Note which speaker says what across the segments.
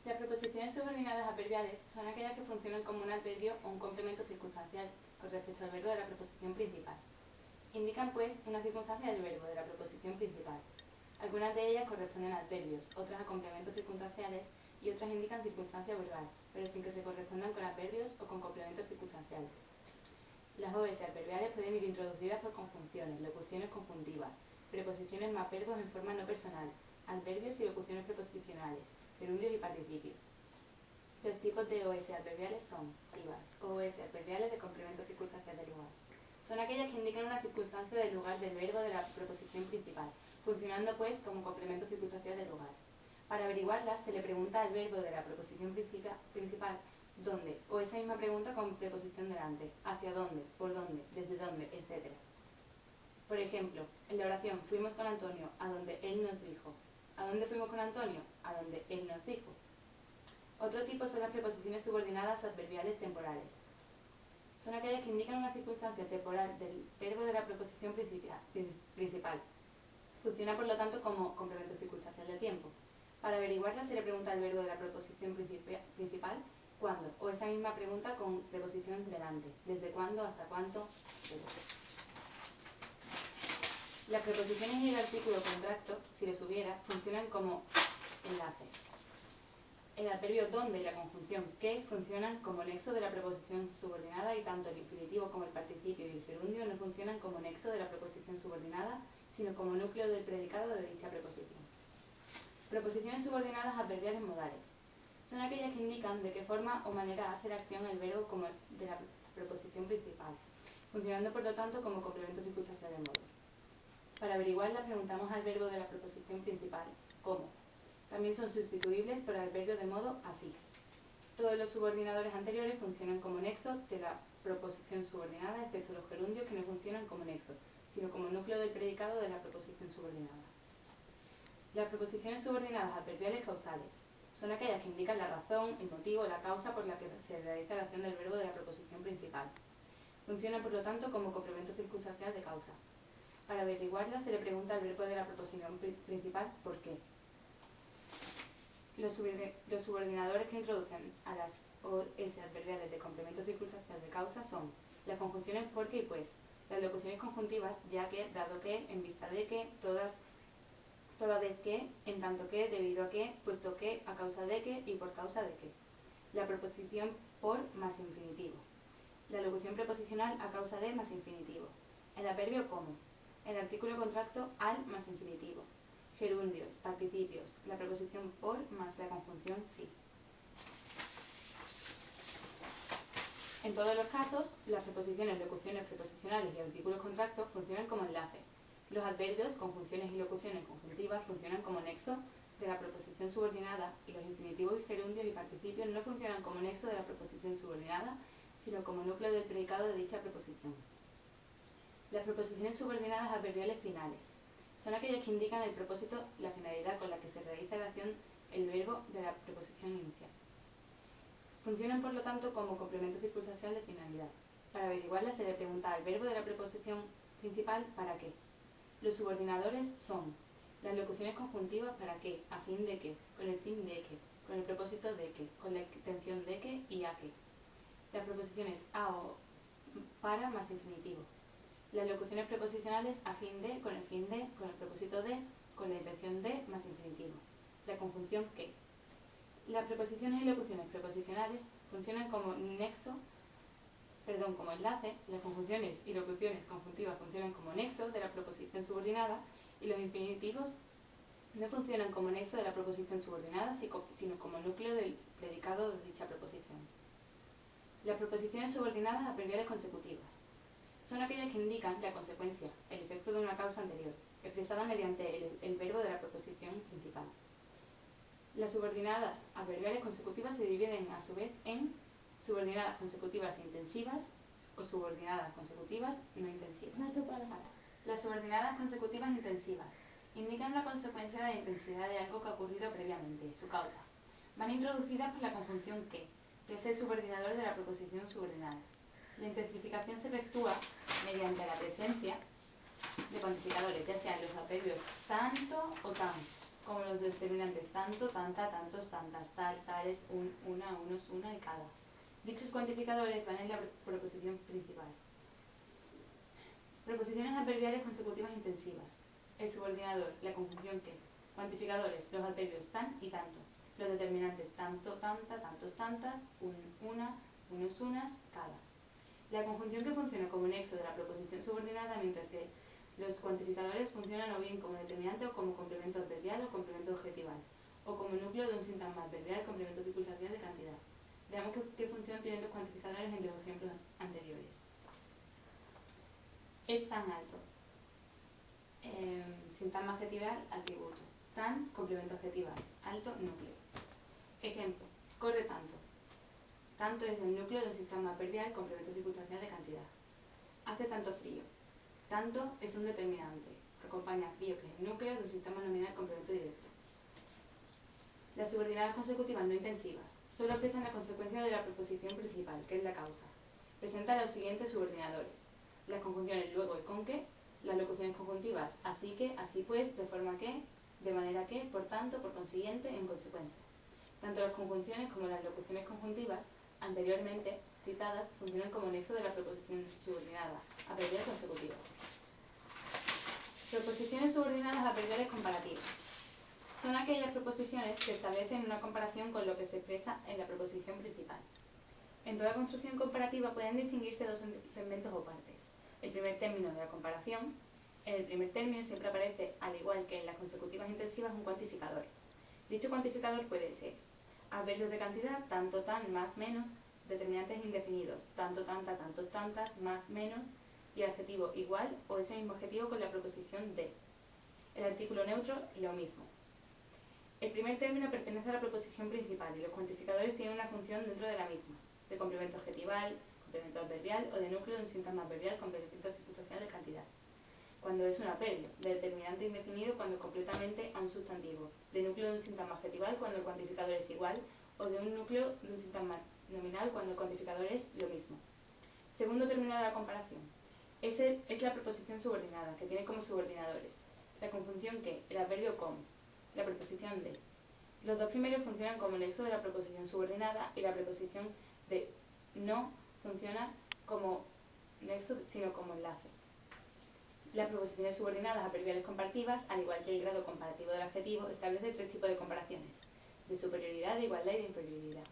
Speaker 1: Las preposiciones subordinadas adverbiales son aquellas que funcionan como un adverbio o un complemento circunstancial con respecto al verbo de la preposición principal. Indican, pues, una circunstancia del verbo de la preposición principal. Algunas de ellas corresponden a adverbios, otras a complementos circunstanciales y otras indican circunstancia verbal, pero sin que se correspondan con adverbios o con complementos circunstanciales. Las OS adverbiales pueden ir introducidas por conjunciones, locuciones conjuntivas, preposiciones más verbos en forma no personal, adverbios y locuciones preposicionales, gerundios y participios. Los tipos de OS adverbiales son CIVAs, OS adverbiales de complemento circunstancial del lugar. Son aquellas que indican una circunstancia del lugar del verbo de la preposición principal, funcionando pues como complemento circunstancial del lugar. Para averiguarlas se le pregunta al verbo de la preposición principal dónde, o esa misma pregunta con preposición delante, hacia dónde, por dónde, desde dónde, etc. Por ejemplo, en la oración fuimos con Antonio a donde él nos dijo. ¿A dónde fuimos con Antonio? A donde él nos dijo. Otro tipo son las preposiciones subordinadas adverbiales temporales. Son aquellas que indican una circunstancia temporal del verbo de la preposición principal. Funciona por lo tanto como complemento circunstancial de tiempo. Para averiguarla se le pregunta al verbo de la preposición principal cuándo, o esa misma pregunta con preposición delante, desde cuándo, hasta cuánto, etc. Las preposiciones y el artículo contracto, si los hubiera, funcionan como enlace. El adverbio donde y la conjunción que funcionan como nexo de la preposición subordinada y tanto el infinitivo como el participio y el gerundio no funcionan como nexo de la preposición subordinada, sino como núcleo del predicado de dicha preposición. Preposiciones subordinadas adverbiales modales. Son aquellas que indican de qué forma o manera hace la acción el verbo como de la preposición principal, funcionando por lo tanto como complemento circunstancial del modo. Para averiguarla preguntamos al verbo de la preposición principal, ¿cómo? También son sustituibles por el adverbio de modo así. Todos los subordinadores anteriores funcionan como nexo de la preposición subordinada, excepto los gerundios que no funcionan como nexo, sino como núcleo del predicado de la preposición subordinada. Las preposiciones subordinadas adverbiales causales son aquellas que indican la razón, el motivo, la causa por la que se realiza la acción del verbo de la preposición principal. Funcionan por lo tanto como complemento circunstancial de causa. Para averiguarla se le pregunta al verbo de la preposición principal ¿por qué? Los subordinadores que introducen a las OS adverbiales de complemento circunstancial de causa son las conjunciones porque y pues, las locuciones conjuntivas ya que, dado que, en vista de que, toda vez que, en tanto que, debido a que, puesto que, a causa de que y por causa de que. La preposición por más infinitivo. La locución preposicional a causa de más infinitivo. El adverbio como. El artículo contracto al más infinitivo. Gerundios, participios, la preposición por más la conjunción sí. En todos los casos, las preposiciones, locuciones preposicionales y artículos contractos funcionan como enlace. Los adverbios, conjunciones y locuciones conjuntivas funcionan como nexo de la preposición subordinada y los infinitivos y gerundios y participios no funcionan como nexo de la preposición subordinada, sino como núcleo del predicado de dicha preposición. Las preposiciones subordinadas adverbiales finales son aquellas que indican el propósito, la finalidad con la que se realiza la acción, el verbo de la preposición inicial. Funcionan por lo tanto como complemento circunstancial de finalidad. Para averiguarla se le pregunta al verbo de la preposición principal ¿para qué? Los subordinadores son las locuciones conjuntivas ¿para qué? A fin de que, con el fin de que, con el propósito de que, con la intención de que y a que. Las preposiciones a o para más infinitivo. Las locuciones preposicionales a fin de, con el fin de, con el propósito de, con la intención de más infinitivo. La conjunción que. Las preposiciones y locuciones preposicionales funcionan como como enlace. Las conjunciones y locuciones conjuntivas funcionan como nexo de la preposición subordinada y los infinitivos no funcionan como nexo de la preposición subordinada, sino como núcleo del predicado de dicha preposición. Las preposiciones subordinadas adverbiales consecutivas son aquellas que indican la consecuencia, el efecto de una causa anterior, expresada mediante el verbo de la preposición principal. Las subordinadas adverbiales consecutivas se dividen a su vez en subordinadas consecutivas intensivas o subordinadas consecutivas no intensivas. Las subordinadas consecutivas intensivas indican una consecuencia de la intensidad de algo que ha ocurrido previamente, su causa. Van introducidas por la conjunción que es el subordinador de la preposición subordinada. La intensificación se efectúa mediante la presencia de cuantificadores, ya sean los adverbios tanto o tan, como los determinantes tanto, tanta, tantos, tantas, tal, tales, una, unos, una y cada. Dichos cuantificadores van en la proposición principal. Preposiciones adverbiales consecutivas intensivas. El subordinador, la conjunción que. Cuantificadores, los adverbios tan y tanto. Los determinantes tanto, tanta, tantos, tantas, una, unos, unas, cada. La conjunción que funciona como nexo de la proposición subordinada, mientras que los cuantificadores funcionan o bien como determinante o como complemento adverbial o complemento adjetival, o como núcleo de un sintagma adverbial, complemento circunstancial de cantidad. Veamos qué función tienen los cuantificadores en los ejemplos anteriores. Es tan alto. Sintagma adjetival, atributo. Tan, complemento adjetival. Alto, núcleo. Ejemplo. Corre tanto. Tanto es el núcleo de un sintagma adverbial, complemento circunstancial de cantidad. Hace tanto frío. Tanto es un determinante que acompaña a frío, que es el núcleo de un sintagma nominal, complemento directo. Las subordinadas consecutivas no intensivas solo expresan la consecuencia de la proposición principal, que es la causa. Presentan los siguientes subordinadores: las conjunciones luego y con que, las locuciones conjuntivas así que, así pues, de forma que, de manera que, por tanto, por consiguiente, en consecuencia. Tanto las conjunciones como las locuciones conjuntivas anteriormente citadas funcionan como nexo de la proposición subordinada, adverbial consecutiva. Proposiciones subordinadas adverbiales comparativas. Son aquellas proposiciones que establecen una comparación con lo que se expresa en la proposición principal. En toda construcción comparativa pueden distinguirse dos segmentos o partes. El primer término de la comparación. En el primer término siempre aparece, al igual que en las consecutivas intensivas, un cuantificador. Dicho cuantificador puede ser adverbios de cantidad, tanto, tan, más, menos, determinantes indefinidos, tanto, tanta, tantos, tantas, más, menos, y adjetivo igual o ese mismo adjetivo con la preposición de. El artículo neutro, lo mismo. El primer término pertenece a la proposición principal y los cuantificadores tienen una función dentro de la misma, de complemento adjetival, complemento adverbial o de núcleo de un sintagma adverbial, complemento circunstancial de cantidad. Cuando es un adverbio, de determinante indefinido cuando completamente a un sustantivo, de núcleo de un sintagma adjetival cuando el cuantificador es igual o de un núcleo de un sintagma nominal cuando el cuantificador es lo mismo. Segundo término de la comparación. Es la preposición subordinada, que tiene como subordinadores la conjunción que, el adverbio con, la preposición de. Los dos primeros funcionan como nexo de la preposición subordinada y la preposición de no funciona como nexo sino como enlace. Las preposiciones subordinadas adverbiales comparativas, al igual que el grado comparativo del adjetivo, establece tres tipos de comparaciones: de superioridad, de igualdad y de inferioridad.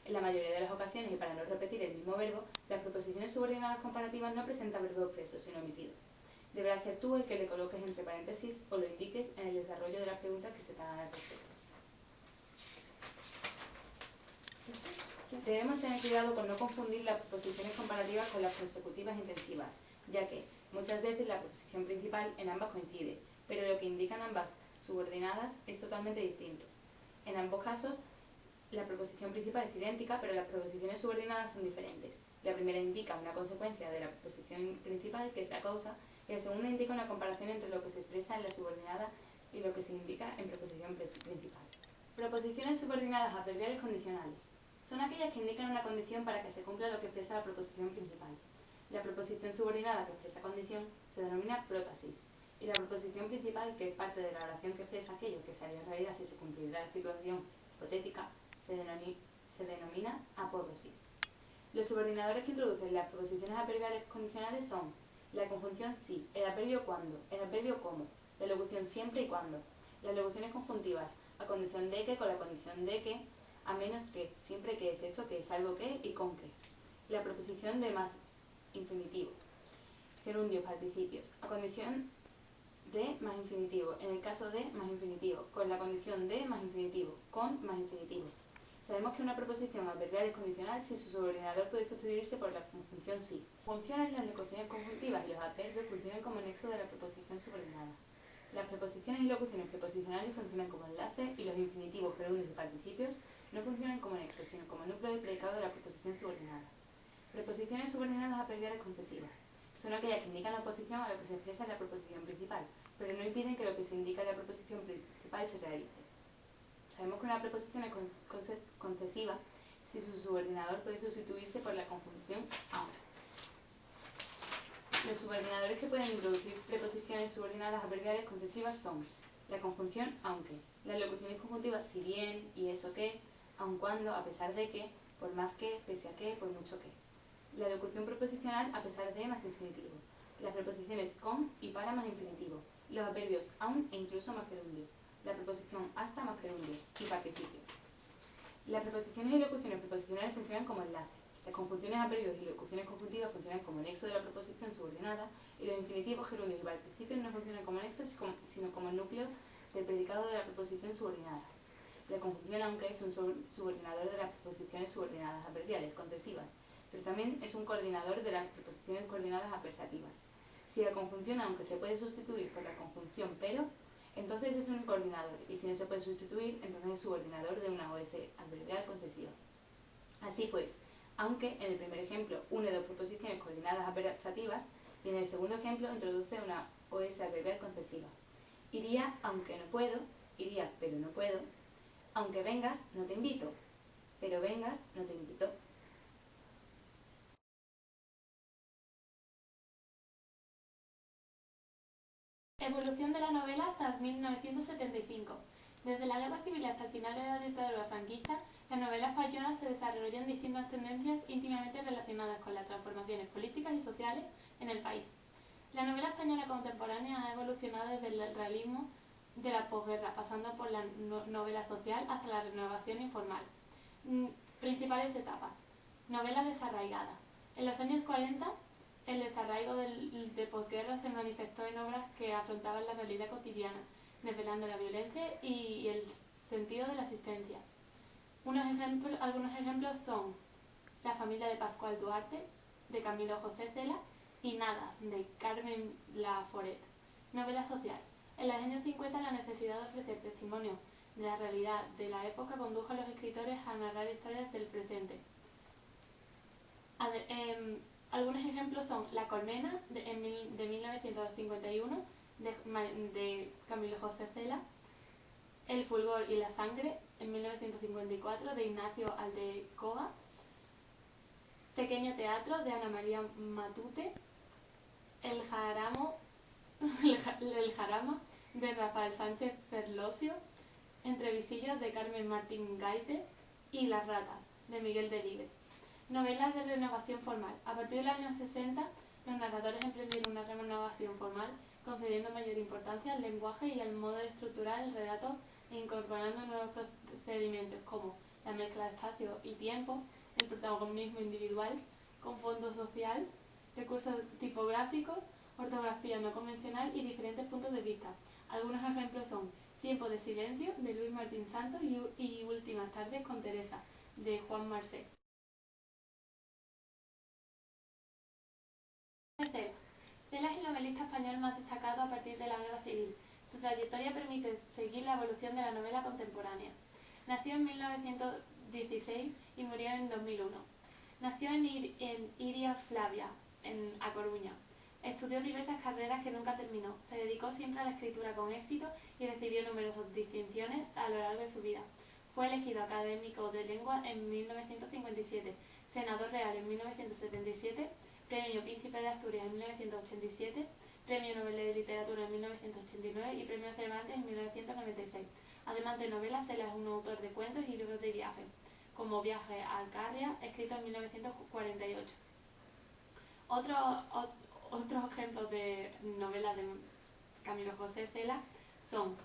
Speaker 1: En la mayoría de las ocasiones, y para no repetir el mismo verbo, las preposiciones subordinadas comparativas no presentan verbo expreso, sino omitido. Deberás ser tú el que le coloques entre paréntesis o lo indiques en el desarrollo de las preguntas que se te hagan al respecto. Debemos tener cuidado con no confundir las preposiciones comparativas con las consecutivas intensivas, ya que muchas veces la preposición principal en ambas coincide, pero lo que indican ambas subordinadas es totalmente distinto. En ambos casos, la preposición principal es idéntica, pero las preposiciones subordinadas son diferentes. La primera indica una consecuencia de la preposición principal, que es la causa, y la segunda indica una comparación entre lo que se expresa en la subordinada y lo que se indica en preposición principal. Proposiciones subordinadas adverbiales condicionales. Son aquellas que indican una condición para que se cumpla lo que expresa la proposición principal. La proposición subordinada que expresa condición se denomina prótasis, y la proposición principal, que es parte de la oración que expresa aquello que se haría en realidad si se cumpliera la situación hipotética, se denomina apódosis. Los subordinadores que introducen las proposiciones adverbiales condicionales son la conjunción sí, el adverbio cuando, el adverbio como, la locución siempre y cuando, las locuciones conjuntivas a condición de que, con la condición de que, a menos que, siempre que, excepto que, salvo que y con que. La preposición de más infinitivo, gerundios, participios, a condición de más infinitivo, en el caso de más infinitivo, con la condición de más infinitivo, con más infinitivo. Sabemos que una preposición adverbial es condicional si su subordinador puede sustituirse por la conjunción sí. Funcionan las locuciones conjuntivas y los adverbios funcionan como nexo de la preposición subordinada. Las preposiciones y locuciones preposicionales funcionan como enlace y los infinitivos, gerundios y participios no funcionan como nexo, sino como núcleo de predicado de la preposición subordinada. Preposiciones subordinadas adverbiales concesivas. Son aquellas que indican oposición a lo que se expresa en la proposición principal, pero no impiden que lo que se indica en la proposición principal se realice. Sabemos que una preposición es concesiva si su subordinador puede sustituirse por la conjunción a. Los subordinadores que pueden introducir preposiciones subordinadas adverbiales concesivas son La conjunción aunque. Las locuciones conjuntivas si bien, y eso que, aun cuando, a pesar de que, por más que, pese a que, por mucho que. La locución proposicional a pesar de más infinitivo. Las preposiciones con y para más infinitivo. Los adverbios aun e incluso más gerundio. La preposición hasta más gerundio. Y participios. Las preposiciones y locuciones preposicionales funcionan como enlace. Las conjunciones, adverbios y locuciones conjuntivas funcionan como nexo de la preposición subordinada y los infinitivos, gerundios y participios no funcionan como nexos sino como núcleo del predicado de la preposición subordinada. La conjunción aunque es un subordinador de las preposiciones subordinadas adverbiales, contesivas, pero también es un coordinador de las preposiciones coordinadas adversativas. Si la conjunción aunque se puede sustituir por la conjunción pero, entonces es un coordinador, y si no se puede sustituir, entonces es subordinador de una OS adverbial contesiva. Así pues, aunque en el primer ejemplo une dos preposiciones coordinadas adversativas, y en el segundo ejemplo introduce una OS adverbial contesiva. Iría aunque no puedo, iría pero no puedo, aunque vengas no te invito, pero vengas no te invito.
Speaker 2: Evolución de la novela hasta 1975. Desde la Guerra Civil hasta el final de la dictadura franquista, la novela española se desarrolló en distintas tendencias íntimamente relacionadas con las transformaciones políticas y sociales en el país. La novela española contemporánea ha evolucionado desde el realismo de la posguerra, pasando por la novela social hasta la renovación informal. Principales etapas. Novela desarraigada. En los años 40, el desarraigo de posguerra se manifestó en obras que afrontaban la realidad cotidiana, desvelando la violencia y el sentido de la existencia. Algunos ejemplos son La familia de Pascual Duarte, de Camilo José Cela, y Nada, de Carmen Laforet. Novela social. En los años 50 la necesidad de ofrecer testimonio de la realidad de la época condujo a los escritores a narrar historias del presente. Algunos ejemplos son La colmena, de 1951, de Camilo José Cela, El fulgor y la sangre, en 1954, de Ignacio Aldecoa, Pequeño teatro, de Ana María Matute, El jarama, de Rafael Sánchez Ferlosio, Entrevisillos, de Carmen Martín Gaite, y Las ratas, de Miguel Delibes. Novelas de renovación formal. A partir del año 60, los narradores emprendieron una renovación formal, concediendo mayor importancia al lenguaje y al modo de estructurar el relato e incorporando nuevos procedimientos como la mezcla de espacio y tiempo, el protagonismo individual con fondo social, recursos tipográficos, ortografía no convencional y diferentes puntos de vista. Algunos ejemplos son Tiempo de silencio, de Luis Martín Santos, y Últimas tardes con Teresa, de Juan Marcé. Cela es el novelista español más destacado a partir de la Guerra Civil. Su trayectoria permite seguir la evolución de la novela contemporánea. Nació en 1916 y murió en 2001. Nació en Iria Flavia, A Coruña. Estudió diversas carreras que nunca terminó. Se dedicó siempre a la escritura con éxito y recibió numerosas distinciones a lo largo de su vida. Fue elegido académico de lengua en 1957, senador real en 1977, Premio Príncipe de Asturias en 1987, Premio Nobel de Literatura en 1989 y Premio Cervantes en 1996. Además de novelas, Cela es un autor de cuentos y libros de viaje, como Viaje a Alcarria, escrito en 1948. Otros ejemplos de novelas de Camilo José Cela son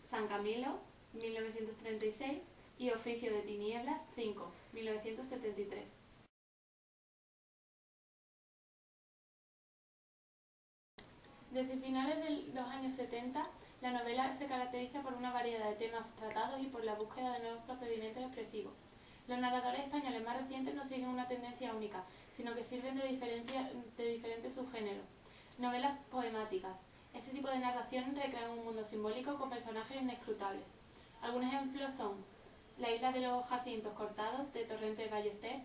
Speaker 2: San Camilo, 1936, y Oficio de Tinieblas, 5, 1973. Desde finales de los años 70, la novela se caracteriza por una variedad de temas tratados y por la búsqueda de nuevos procedimientos expresivos. Los narradores españoles más recientes no siguen una tendencia única, sino que sirven de diferentes subgéneros. Novelas poemáticas. Este tipo de narración recrea un mundo simbólico con personajes inescrutables. Algunos ejemplos son La isla de los jacintos cortados, de Torrente Ballester,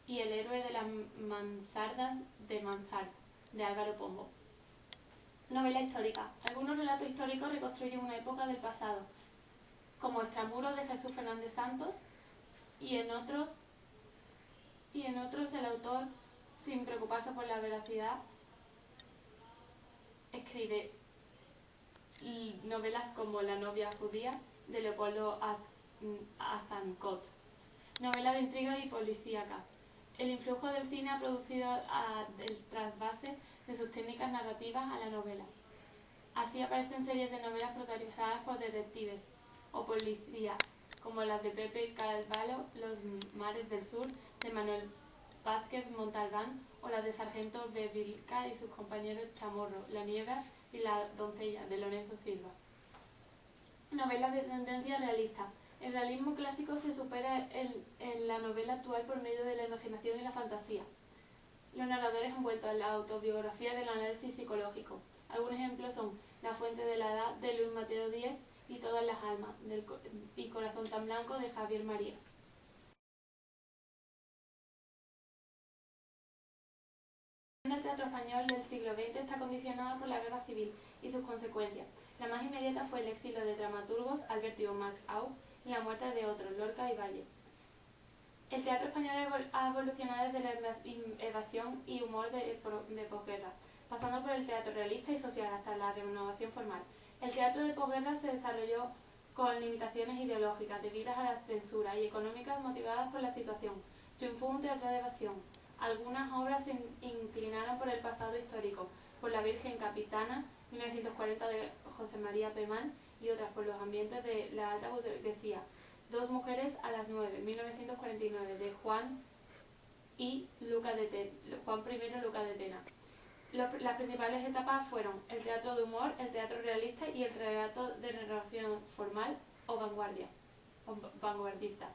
Speaker 2: y El héroe de las mansardas de Mansart, de Álvaro Pombo. Novela histórica. Algunos relatos históricos reconstruyen una época del pasado, como Extramuros, de Jesús Fernández Santos, y en otros el autor, sin preocuparse por la veracidad, escribe novelas como La novia judía, de Leopoldo Azancot, novela de intriga y policíaca. El influjo del cine ha producido el trasvase de sus técnicas narrativas a la novela. Así aparecen series de novelas protagonizadas por detectives o policías, como las de Pepe Carvalho, Los mares del sur, de Manuel Vázquez Montalbán, o las de Sargento Bevilacqua y sus compañeros Chamorro, La niebla y La doncella, de Lorenzo Silva. Novelas de tendencia realista. El realismo clásico se supera en la novela actual por medio de la imaginación y la fantasía. Los narradores han vuelto a la autobiografía del análisis psicológico. Algunos ejemplos son La fuente de la edad, de Luis Mateo Díez, y Todas las almas, y Corazón tan blanco, de Javier María. El teatro español del siglo XX está condicionado por la guerra civil y sus consecuencias. La más inmediata fue el exilio de dramaturgos Alberti o Max Aub y la muerte de otros, Lorca y Valle. El teatro español ha evolucionado desde la evasión y humor de posguerra, pasando por el teatro realista y social hasta la renovación formal. El teatro de posguerra se desarrolló con limitaciones ideológicas debidas a la censura y económicas motivadas por la situación. Triunfó un teatro de evasión. Algunas obras se inclinaron por el pasado histórico, por La Virgen Capitana, 1940, de José María Pemán, y otras por los ambientes de la alta burguesía. Dos mujeres a las 9, 1949, de Juan I. Luca de Tena. Las principales etapas fueron el teatro de humor, el teatro realista y el teatro de narración formal o vanguardista.